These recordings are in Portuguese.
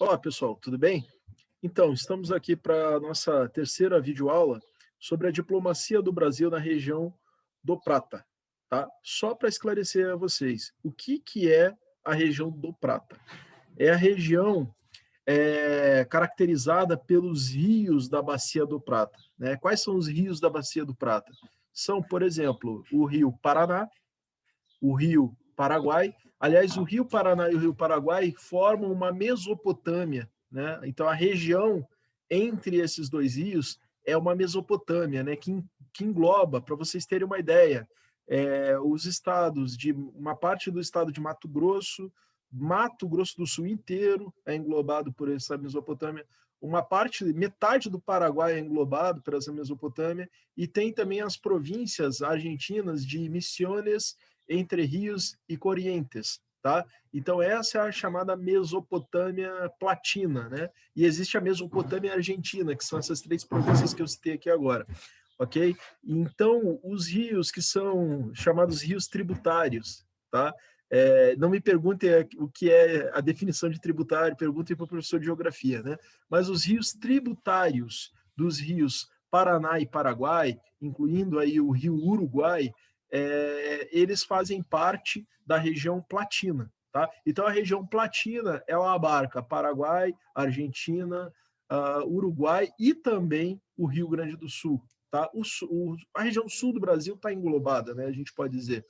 Olá, pessoal, tudo bem? Então, estamos aqui para a nossa terceira videoaula sobre a diplomacia do Brasil na região do Prata, tá? Só para esclarecer a vocês, o que é a região do Prata? É a região caracterizada pelos rios da Bacia do Prata, né? Quais são os rios da Bacia do Prata? São, por exemplo, o rio Paraná, o rio Paraguai. Aliás, o rio Paraná e o rio Paraguai formam uma Mesopotâmia, né? Então, a região entre esses dois rios é uma Mesopotâmia, né? Que engloba, para vocês terem uma ideia, os estados de uma parte do estado de Mato Grosso do Sul inteiro é englobado por essa Mesopotâmia, uma parte, metade do Paraguai é englobado por essa Mesopotâmia, e tem também as províncias argentinas de Misiones, Entre Rios e Corrientes, tá? Então essa é a chamada Mesopotâmia Platina, né? E existe a Mesopotâmia Argentina, que são essas três províncias que eu citei aqui agora, ok? Então os rios que são chamados rios tributários, tá? Não me perguntem o que é a definição de tributário, perguntem para o professor de geografia, né? Mas os rios tributários dos rios Paraná e Paraguai, incluindo aí o rio Uruguai, eles fazem parte da região platina. Tá? Então, a região platina ela abarca Paraguai, Argentina, Uruguai e também o Rio Grande do Sul. Tá? A região sul do Brasil está englobada, né? A gente pode dizer,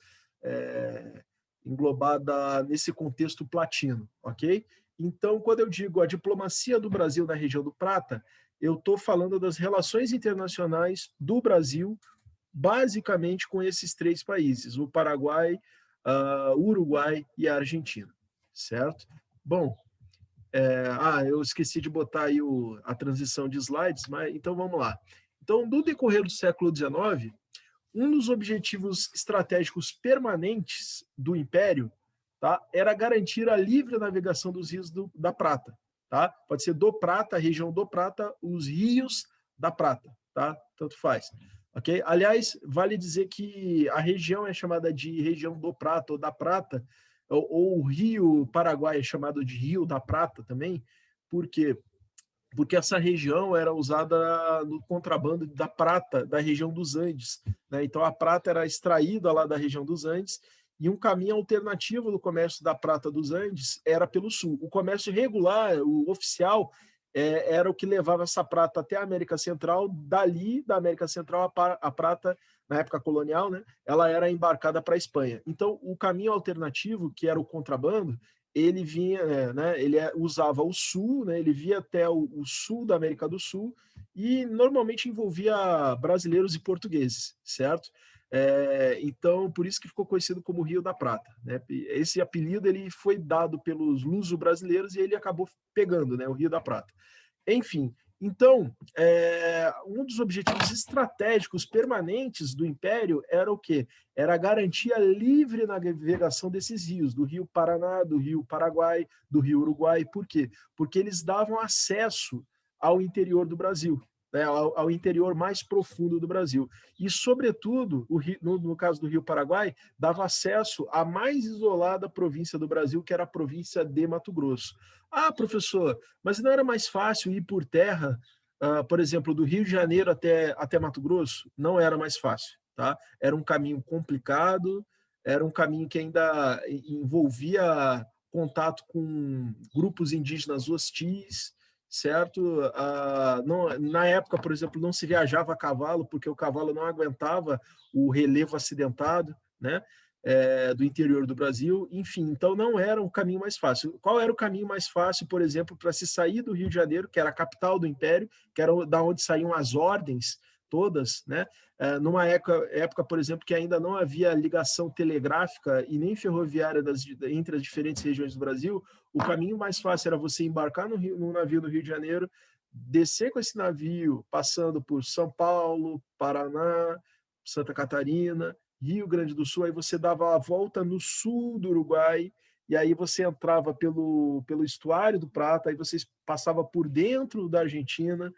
englobada nesse contexto platino, ok? Então, quando eu digo a diplomacia do Brasil na região do Prata, eu estou falando das relações internacionais do Brasil basicamente com esses três países, o Paraguai, o Uruguai e a Argentina, certo? Bom, eu esqueci de botar aí a transição de slides, mas então vamos lá. Então, no decorrer do século XIX, um dos objetivos estratégicos permanentes do Império, tá, era garantir a livre navegação dos rios da Prata. Tá? Pode ser do Prata, a região do Prata, os rios da Prata, tá? Tanto faz. Okay? Aliás, vale dizer que a região é chamada de região do Prata ou da Prata, ou o rio Paraguai é chamado de Rio da Prata também, porque essa região era usada no contrabando da prata da região dos Andes, né? Então a prata era extraída lá da região dos Andes e um caminho alternativo do comércio da prata dos Andes era pelo sul. O comércio regular, o oficial, era o que levava essa prata até a América Central. Dali da América Central a prata na época colonial, né, ela era embarcada para a Espanha. Então o caminho alternativo, que era o contrabando, ele vinha, né, ele usava o sul, né, ele via até o sul da América do Sul e normalmente envolvia brasileiros e portugueses, certo? Então, por isso que ficou conhecido como Rio da Prata, né? Esse apelido ele foi dado pelos luso-brasileiros e ele acabou pegando, né, o Rio da Prata. Enfim, então, um dos objetivos estratégicos permanentes do Império era o quê? Era garantir a livre navegação desses rios, do Rio Paraná, do Rio Paraguai, do Rio Uruguai. Por quê? Porque eles davam acesso ao interior do Brasil, né, ao interior mais profundo do Brasil. E, sobretudo, no caso do Rio Paraguai, dava acesso à mais isolada província do Brasil, que era a província de Mato Grosso. Ah, professor, mas não era mais fácil ir por terra, por exemplo, do Rio de Janeiro até Mato Grosso? Não era mais fácil, tá? Era um caminho complicado, era um caminho que ainda envolvia contato com grupos indígenas hostis, certo? Na época, por exemplo, não se viajava a cavalo, porque o cavalo não aguentava o relevo acidentado, né? Do interior do Brasil, enfim, então não era um caminho mais fácil. Qual era o caminho mais fácil, por exemplo, para se sair do Rio de Janeiro, que era a capital do Império, que era da onde saíam as ordens todas, né? Numa época, por exemplo, que ainda não havia ligação telegráfica e nem ferroviária entre as diferentes regiões do Brasil, o caminho mais fácil era você embarcar no navio do Rio de Janeiro, descer com esse navio, passando por São Paulo, Paraná, Santa Catarina, Rio Grande do Sul, aí você dava a volta no sul do Uruguai, e aí você entrava pelo estuário do Prata, aí você passava por dentro da Argentina,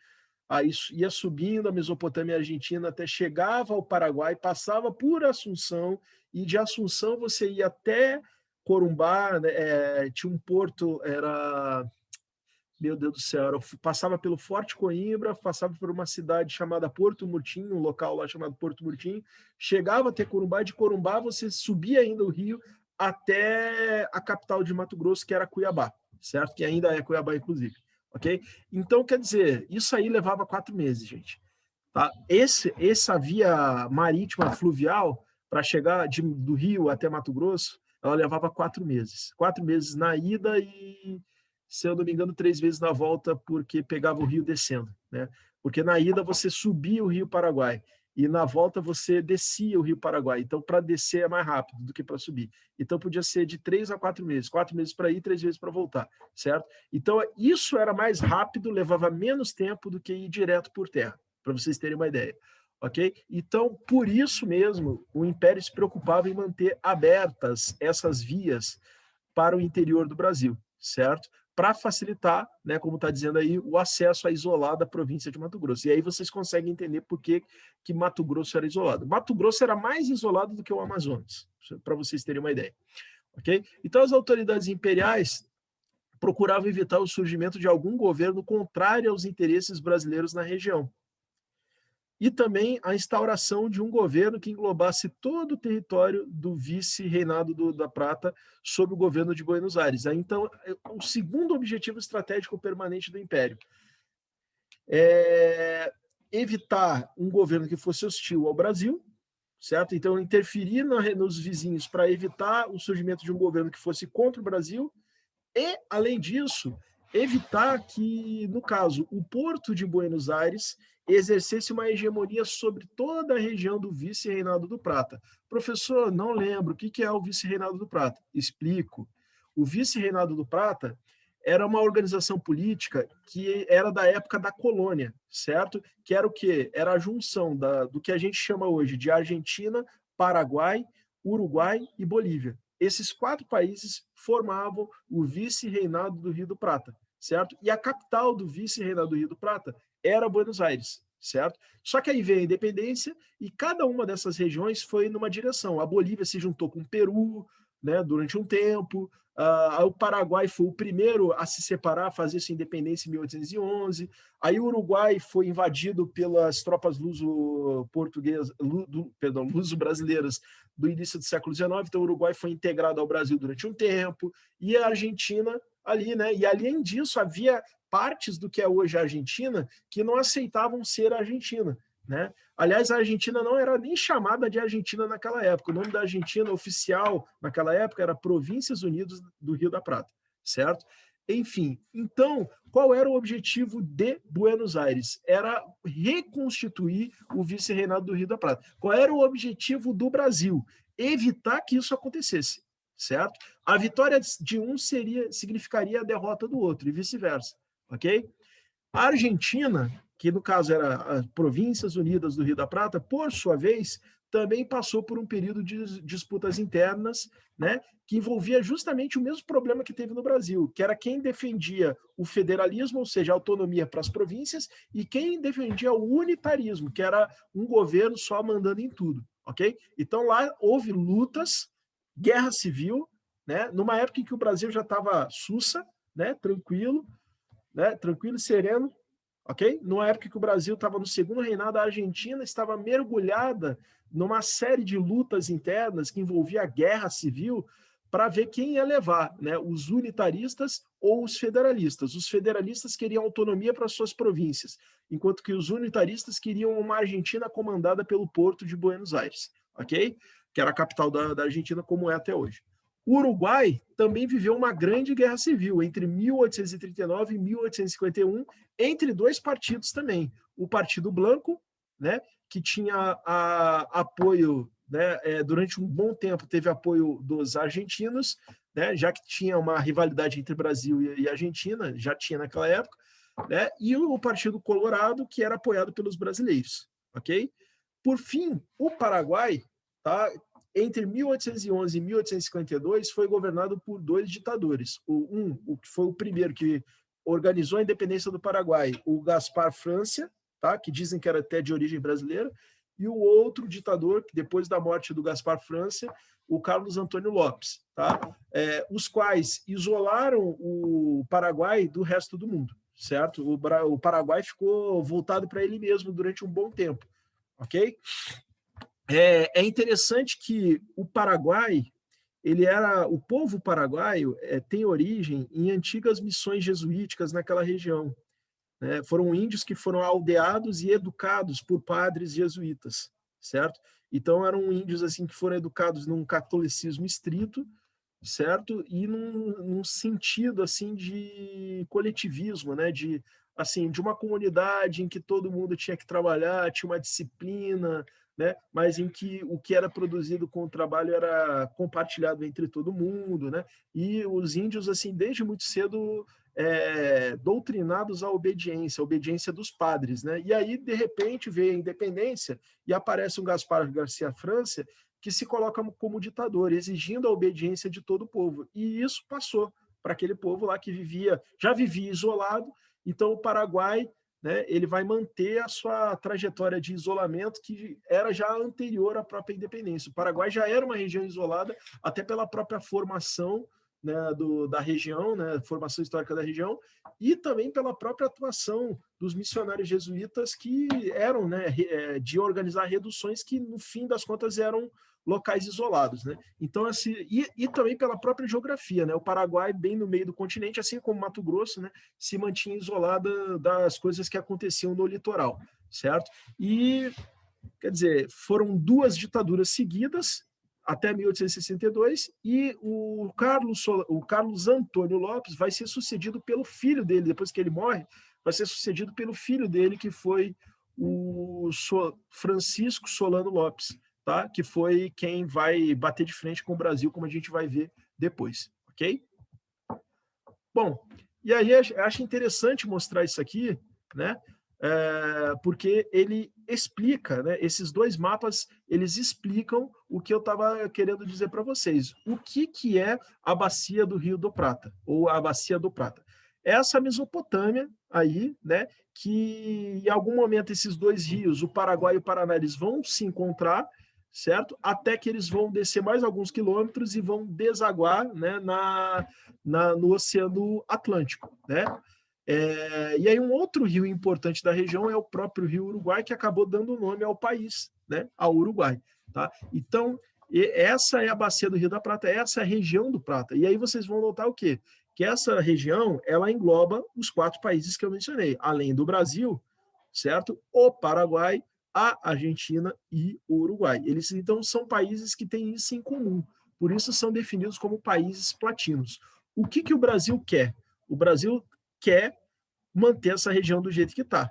aí ia subindo a Mesopotâmia Argentina até chegava ao Paraguai, passava por Assunção, e de Assunção você ia até Corumbá, né, tinha um porto, era meu Deus do céu, passava pelo Forte Coimbra, passava por uma cidade chamada Porto Murtinho, um local lá chamado Porto Murtinho, chegava até Corumbá, de Corumbá você subia ainda o rio até a capital de Mato Grosso, que era Cuiabá, certo? Que ainda é Cuiabá, inclusive, ok? Então, quer dizer, isso aí levava 4 meses, gente. Tá? Essa via marítima fluvial, para chegar do Rio até Mato Grosso, ela levava 4 meses. 4 meses na ida e, se eu não me engano, 3 vezes na volta, porque pegava o rio descendo. Né? Porque na ida você subia o Rio Paraguai e na volta você descia o Rio Paraguai. Então, para descer é mais rápido do que para subir. Então, podia ser de 3 a 4 meses. 4 meses para ir, 3 vezes para voltar, certo? Então, isso era mais rápido, levava menos tempo do que ir direto por terra, para vocês terem uma ideia. Ok? Então, por isso mesmo, o Império se preocupava em manter abertas essas vias para o interior do Brasil, certo? Para facilitar, né, como está dizendo aí, o acesso à isolada província de Mato Grosso. E aí vocês conseguem entender por que Mato Grosso era isolado. Mato Grosso era mais isolado do que o Amazonas, para vocês terem uma ideia. Ok? Então, as autoridades imperiais procuravam evitar o surgimento de algum governo contrário aos interesses brasileiros na região. E também a instauração de um governo que englobasse todo o território do vice-reinado da Prata sob o governo de Buenos Aires. Então, o segundo objetivo estratégico permanente do Império é evitar um governo que fosse hostil ao Brasil, certo? Então, interferir nos vizinhos para evitar o surgimento de um governo que fosse contra o Brasil e, além disso, evitar que, no caso, o Porto de Buenos Aires exercesse uma hegemonia sobre toda a região do vice-reinado do Prata. Professor, não lembro, o que é o vice-reinado do Prata? Explico. O vice-reinado do Prata era uma organização política que era da época da colônia, certo? Que era o quê? Era a junção do que a gente chama hoje de Argentina, Paraguai, Uruguai e Bolívia. Esses 4 países formavam o vice-reinado do Rio do Prata, certo? E a capital do vice-reinado do Rio do Prata era Buenos Aires, certo? Só que aí veio a independência e cada uma dessas regiões foi numa direção. A Bolívia se juntou com o Peru, né, durante um tempo. O Paraguai foi o primeiro a se separar, a fazer sua independência em 1811. Aí o Uruguai foi invadido pelas tropas luso-brasileiras do início do século XIX. Então o Uruguai foi integrado ao Brasil durante um tempo. E a Argentina ali, né? E além disso havia partes do que é hoje a Argentina que não aceitavam ser Argentina, né? Aliás, a Argentina não era nem chamada de Argentina naquela época. O nome da Argentina oficial naquela época era Províncias Unidas do Rio da Prata, certo? Enfim, então, qual era o objetivo de Buenos Aires? Era reconstituir o vice-reinado do Rio da Prata. Qual era o objetivo do Brasil? Evitar que isso acontecesse, certo? A vitória de um significaria a derrota do outro e vice-versa, ok? A Argentina, que no caso era as Províncias Unidas do Rio da Prata, por sua vez, também passou por um período de disputas internas, né, que envolvia justamente o mesmo problema que teve no Brasil, que era quem defendia o federalismo, ou seja, a autonomia para as províncias, e quem defendia o unitarismo, que era um governo só mandando em tudo, ok? Então lá houve lutas, guerra civil, né, numa época em que o Brasil já estava sussa, né, tranquilo e sereno, ok? Numa época que o Brasil estava no segundo reinado, a Argentina estava mergulhada numa série de lutas internas que envolvia a guerra civil para ver quem ia levar, né? Os unitaristas ou os federalistas. Os federalistas queriam autonomia para suas províncias, enquanto que os unitaristas queriam uma Argentina comandada pelo Porto de Buenos Aires, ok? Que era a capital da Argentina, como é até hoje. O Uruguai também viveu uma grande guerra civil entre 1839 e 1851, entre 2 partidos também. O Partido Blanco, né, que tinha apoio, né, durante um bom tempo teve apoio dos argentinos, né, já que tinha uma rivalidade entre Brasil e Argentina, já tinha naquela época, né, e o Partido Colorado, que era apoiado pelos brasileiros, ok? Por fim, o Paraguai, tá, entre 1811 e 1852, foi governado por 2 ditadores. O que foi o primeiro que organizou a independência do Paraguai, o Gaspar Francia, tá, que dizem que era até de origem brasileira, e o outro ditador, que depois da morte do Gaspar França, o Carlos Antônio Lopes, tá? Os quais isolaram o Paraguai do resto do mundo, certo? O Paraguai ficou voltado para ele mesmo durante um bom tempo, ok? É interessante que o Paraguai, o povo paraguaio tem origem em antigas missões jesuíticas naquela região, né? Foram índios que foram aldeados e educados por padres jesuítas, certo? Então eram índios assim que foram educados num catolicismo estrito, certo? E num sentido assim de coletivismo, né? De uma comunidade em que todo mundo tinha que trabalhar, tinha uma disciplina, né? Mas em que o que era produzido com o trabalho era compartilhado entre todo mundo, né? E os índios assim desde muito cedo doutrinados à obediência, a obediência dos padres, né? E aí de repente veio a independência e aparece um Gaspar Garcia França que se coloca como ditador, exigindo a obediência de todo o povo. E isso passou para aquele povo lá que já vivia isolado. Então o Paraguai, né, ele vai manter a sua trajetória de isolamento que era já anterior à própria independência. O Paraguai já era uma região isolada, até pela própria formação, né, da região, né, formação histórica da região, e também pela própria atuação dos missionários jesuítas que eram, né, de organizar reduções que, no fim das contas, eram locais isolados, né? Então, assim, e também pela própria geografia, né? O Paraguai, bem no meio do continente, assim como Mato Grosso, né, se mantinha isolada das coisas que aconteciam no litoral, certo? E, quer dizer, foram 2 ditaduras seguidas até 1862 e o Carlos Antônio Lopes vai ser sucedido pelo filho dele, depois que ele morre, vai ser sucedido pelo filho dele, que foi o Francisco Solano Lopes, tá? Que foi quem vai bater de frente com o Brasil, como a gente vai ver depois, ok? Bom, e aí acho interessante mostrar isso aqui, né? Porque ele explica, né? Esses 2 mapas, eles explicam o que eu estava querendo dizer para vocês. O que é a bacia do Rio do Prata, ou a bacia do Prata? Essa Mesopotâmia aí, né? Que em algum momento esses 2 rios, o Paraguai e o Paraná, eles vão se encontrar, certo? Até que eles vão descer mais alguns quilômetros e vão desaguar, né, no Oceano Atlântico, né? E aí um outro rio importante da região é o próprio Rio Uruguai, que acabou dando nome ao país, né? Ao Uruguai, tá? Então, essa é a bacia do Rio da Prata, essa é a região do Prata. E aí vocês vão notar o quê? Que essa região, ela engloba os 4 países que eu mencionei, além do Brasil, certo? O Paraguai, a Argentina e o Uruguai. Eles, então, são países que têm isso em comum. Por isso, são definidos como países platinos. O que o Brasil quer? O Brasil quer manter essa região do jeito que está,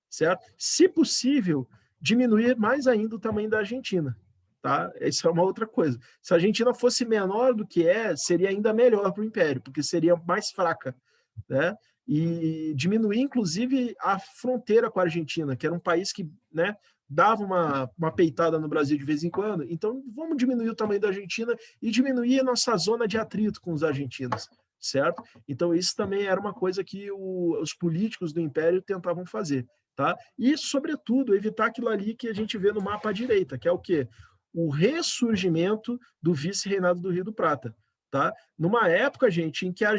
certo? Se possível, diminuir mais ainda o tamanho da Argentina, tá? Isso é uma outra coisa. Se a Argentina fosse menor do que seria ainda melhor para o Império, porque seria mais fraca, né? E diminuir, inclusive, a fronteira com a Argentina, que era um país que, né, dava uma peitada no Brasil de vez em quando. Então, vamos diminuir o tamanho da Argentina e diminuir a nossa zona de atrito com os argentinos, certo? Então, isso também era uma coisa que os políticos do Império tentavam fazer, tá? E, sobretudo, evitar aquilo ali que a gente vê no mapa à direita, que é o quê? O ressurgimento do vice-reinado do Rio do Prata, tá? Numa época, gente, em que a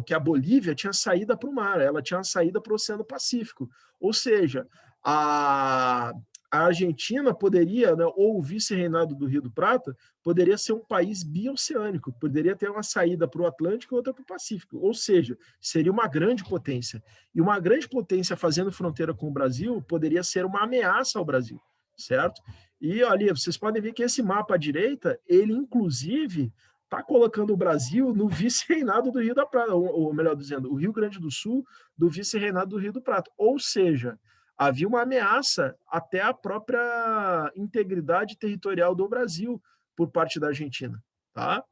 que a Bolívia tinha saída para o mar, ela tinha saída para o Oceano Pacífico. Ou seja, a Argentina poderia, né, ou o vice-reinado do Rio do Prata, poderia ser um país bioceânico, poderia ter uma saída para o Atlântico e outra para o Pacífico. Ou seja, seria uma grande potência. E uma grande potência fazendo fronteira com o Brasil poderia ser uma ameaça ao Brasil, certo? E ali, vocês podem ver que esse mapa à direita, ele inclusive está colocando o Brasil no vice-reinado do Rio da Prata, ou melhor dizendo, o Rio Grande do Sul do vice-reinado do Rio do Prata. Ou seja, havia uma ameaça até à própria integridade territorial do Brasil por parte da Argentina, tá?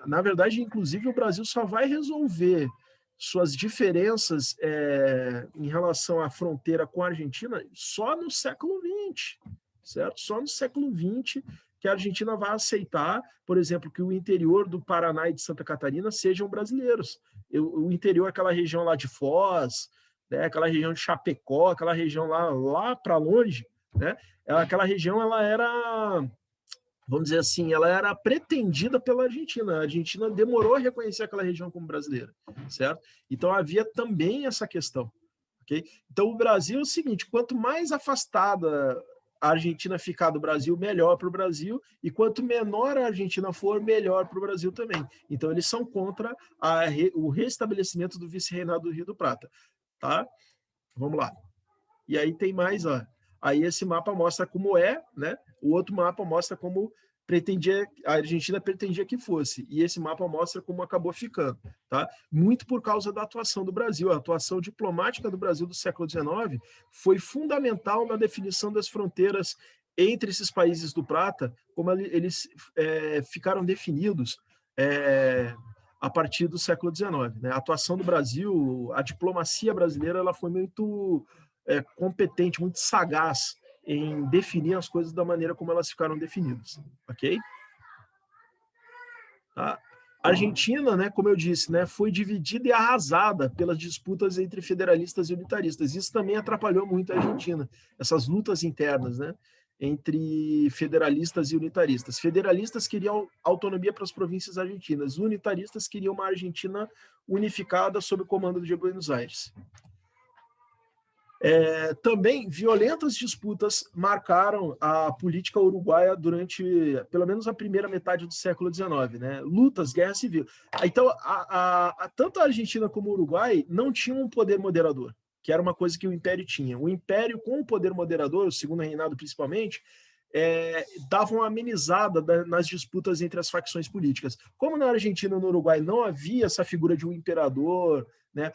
Na verdade, inclusive, o Brasil só vai resolver suas diferenças em relação à fronteira com a Argentina só no século XX, certo? Só no século XX que a Argentina vai aceitar, por exemplo, que o interior do Paraná e de Santa Catarina sejam brasileiros. O interior, aquela região lá de Foz, né? Aquela região de Chapecó, aquela região lá para longe, né? Aquela região ela era, vamos dizer assim, ela era pretendida pela Argentina. A Argentina demorou a reconhecer aquela região como brasileira, certo? Então havia também essa questão, ok? Então o Brasil é o seguinte: quanto mais afastada a Argentina ficar do Brasil, melhor para o Brasil, e quanto menor a Argentina for, melhor para o Brasil também. Então eles são contra o restabelecimento do vice-reinado do Rio do Prata, tá? Vamos lá. E aí tem mais, ó. Aí esse mapa mostra como é, né? O outro mapa mostra como a Argentina pretendia que fosse. E esse mapa mostra como acabou ficando, tá? Muito por causa da atuação do Brasil. A atuação diplomática do Brasil do século XIX foi fundamental na definição das fronteiras entre esses países do Prata, como eles ficaram definidos a partir do século XIX, né? A atuação do Brasil, a diplomacia brasileira, ela foi muito competente, muito sagaz em definir as coisas da maneira como elas ficaram definidas, ok? A Argentina, né, como eu disse, né, foi dividida e arrasada pelas disputas entre federalistas e unitaristas. Isso também atrapalhou muito a Argentina, essas lutas internas, né, entre federalistas e unitaristas. Federalistas queriam autonomia para as províncias argentinas, unitaristas queriam uma Argentina unificada sob o comando de Buenos Aires. Também violentas disputas marcaram a política uruguaia durante, pelo menos, a primeira metade do século XIX, né? Lutas, guerra civil. Então, tanto a Argentina como o Uruguai não tinham um poder moderador, que era uma coisa que o Império tinha. O Império, com o poder moderador, o segundo reinado principalmente, dava uma amenizada nas disputas entre as facções políticas. Como na Argentina e no Uruguai não havia essa figura de um imperador, né,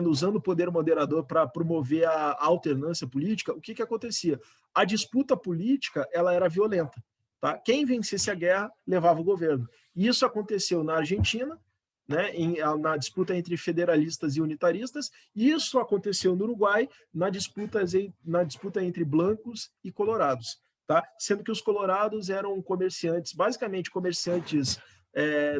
usando o poder moderador para promover a alternância política, o que acontecia? A disputa política ela era violenta. Tá? Quem vencesse a guerra levava o governo. E isso aconteceu na Argentina, né, na disputa entre federalistas e unitaristas, e isso aconteceu no Uruguai na disputa entre brancos e colorados. Tá? Sendo que os colorados eram comerciantes, basicamente comerciantes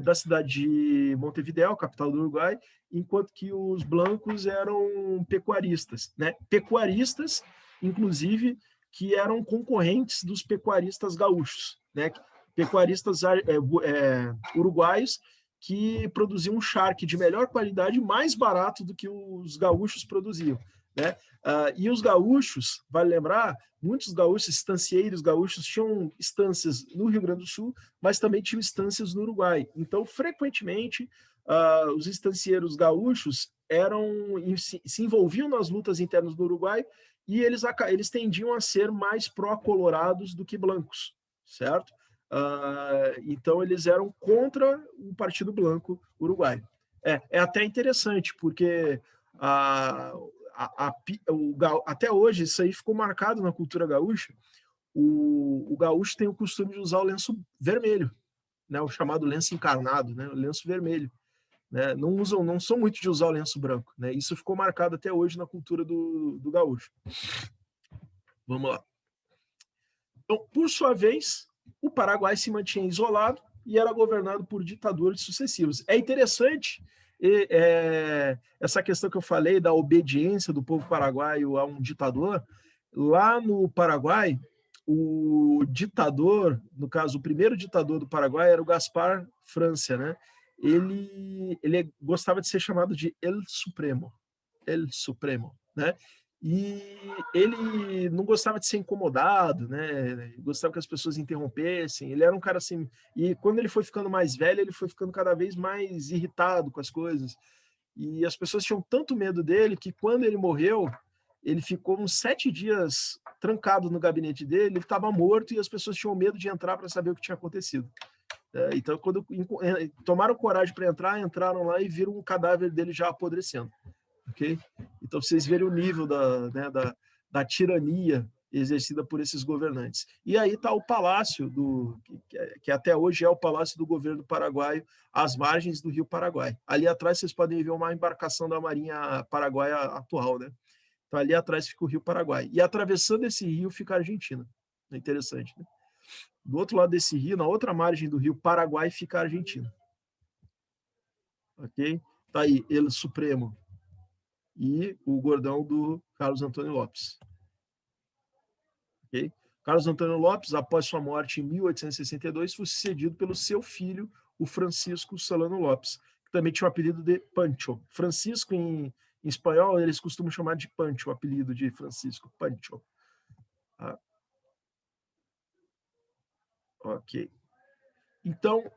da cidade de Montevideo, capital do Uruguai, enquanto que os blancos eram pecuaristas, né? Pecuaristas, inclusive, que eram concorrentes dos pecuaristas gaúchos, né? Pecuaristas uruguaios que produziam um charque de melhor qualidade, mais barato do que os gaúchos produziam, né? E os gaúchos, vale lembrar, muitos gaúchos, estancieiros gaúchos, tinham estâncias no Rio Grande do Sul, mas também tinham estâncias no Uruguai. Então, frequentemente, os estancieiros gaúchos se envolviam nas lutas internas do Uruguai e eles tendiam a ser mais pró-colorados do que brancos, certo? Então, eles eram contra o Partido Branco uruguaio. É até interessante, porque até hoje isso aí ficou marcado na cultura gaúcha. O gaúcho tem o costume de usar o lenço vermelho, né, o chamado lenço encarnado, né, o lenço vermelho. Né, não são muito de usar o lenço branco. Né, isso ficou marcado até hoje na cultura do gaúcho. Vamos lá. Então, por sua vez, o Paraguai se mantinha isolado e era governado por ditadores sucessivos. É interessante essa questão que eu falei da obediência do povo paraguaio a um ditador. Lá no Paraguai, o ditador, no caso, o primeiro ditador do Paraguai era o Gaspar Francia, né? Ele gostava de ser chamado de El Supremo, né? E ele não gostava de ser incomodado, né? Gostava que as pessoas interrompessem. Ele era um cara assim. E quando ele foi ficando mais velho, ele foi ficando cada vez mais irritado com as coisas. E as pessoas tinham tanto medo dele que quando ele morreu, ele ficou uns 7 dias trancado no gabinete dele. Ele estava morto e as pessoas tinham medo de entrar para saber o que tinha acontecido. Então, quando tomaram coragem para entrar, entraram lá e viram o cadáver dele já apodrecendo. Okay? Então, vocês verem o nível da tirania exercida por esses governantes. E aí está o palácio, que até hoje é o palácio do governo paraguaio, às margens do rio Paraguai. Ali atrás vocês podem ver uma embarcação da Marinha Paraguaia atual. Né? Então, ali atrás fica o rio Paraguai. E atravessando esse rio fica a Argentina. É interessante. Né? Do outro lado desse rio, na outra margem do rio Paraguai, fica a Argentina. Ok? Tá aí, El Supremo. e o gordão do Carlos Antônio Lopes. Okay? Carlos Antônio Lopes, após sua morte em 1862, foi sucedido pelo seu filho, o Francisco Solano Lopes, que também tinha o apelido de Pancho. Francisco, em espanhol, eles costumam chamar de Pancho, o apelido de Francisco, Pancho. Tá? Ok. Então,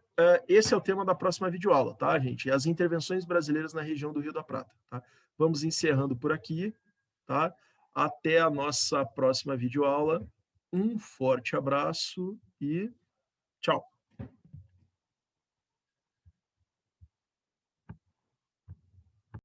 esse é o tema da próxima videoaula, tá, gente? As intervenções brasileiras na região do Rio da Prata. Tá? Vamos encerrando por aqui, tá? Até a nossa próxima videoaula. Um forte abraço e tchau.